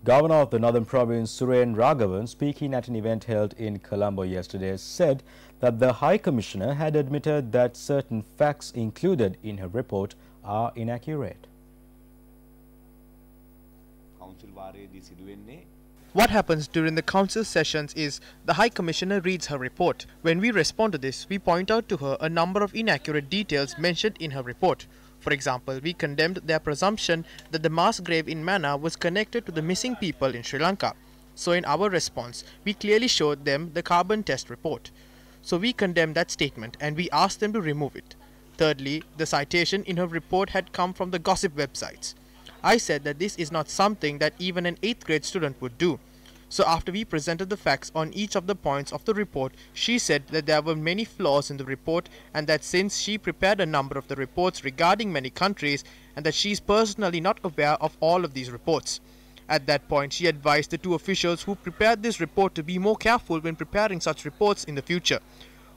Governor of the Northern Province, Suren Raghavan, speaking at an event held in Colombo yesterday, said that the High Commissioner had admitted that certain facts included in her report are inaccurate. What happens during the council sessions is the High Commissioner reads her report. When we respond to this, we point out to her a number of inaccurate details mentioned in her report. For example, we condemned their presumption that the mass grave in Manna was connected to the missing people in Sri Lanka. So in our response, we clearly showed them the carbon test report. So we condemned that statement and we asked them to remove it. Thirdly, the citation in her report had come from the gossip websites. I said that this is not something that even an 8th grade student would do. So after we presented the facts on each of the points of the report, she said that there were many flaws in the report and that since she prepared a number of the reports regarding many countries and that she is personally not aware of all of these reports. At that point, she advised the two officials who prepared this report to be more careful when preparing such reports in the future.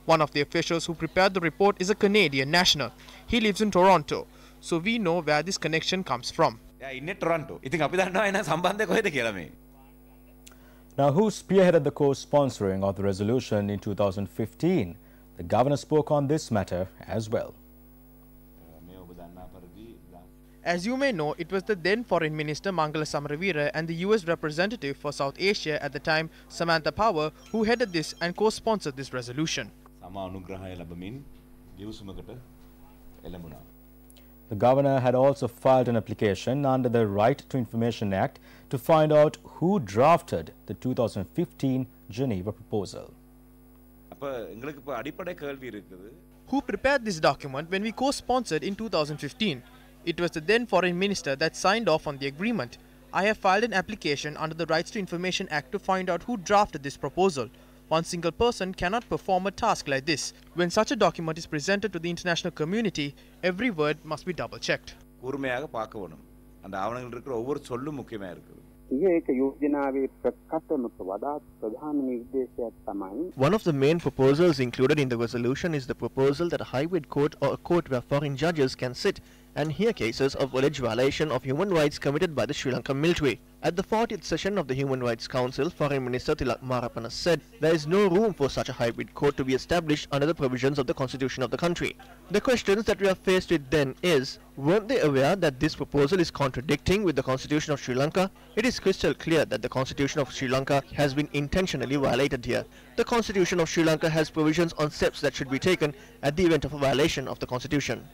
One of the officials who prepared the report is a Canadian national. He lives in Toronto, so we know where this connection comes from. Now, who spearheaded the co-sponsoring of the resolution in 2015? The governor spoke on this matter as well. As you may know, it was the then Foreign Minister Mangala Samaravira and the US representative for South Asia at the time, Samantha Power, who headed this and co-sponsored this resolution. The governor had also filed an application under the Right to Information Act to find out who drafted the 2015 Geneva proposal. Who prepared this document when we co-sponsored in 2015? It was the then Foreign Minister that signed off on the agreement. I have filed an application under the Rights to Information Act to find out who drafted this proposal. One single person cannot perform a task like this. When such a document is presented to the international community, every word must be double-checked. One of the main proposals included in the resolution is the proposal that a hybrid court or a court where foreign judges can sit and hear cases of alleged violation of human rights committed by the Sri Lankan military. At the 40th session of the Human Rights Council, Foreign Minister Tilak Marapana said there is no room for such a hybrid court to be established under the provisions of the constitution of the country. The questions that we are faced with then is, weren't they aware that this proposal is contradicting with the constitution of Sri Lanka? It is crystal clear that the constitution of Sri Lanka has been intentionally violated here. The constitution of Sri Lanka has provisions on steps that should be taken at the event of a violation of the constitution.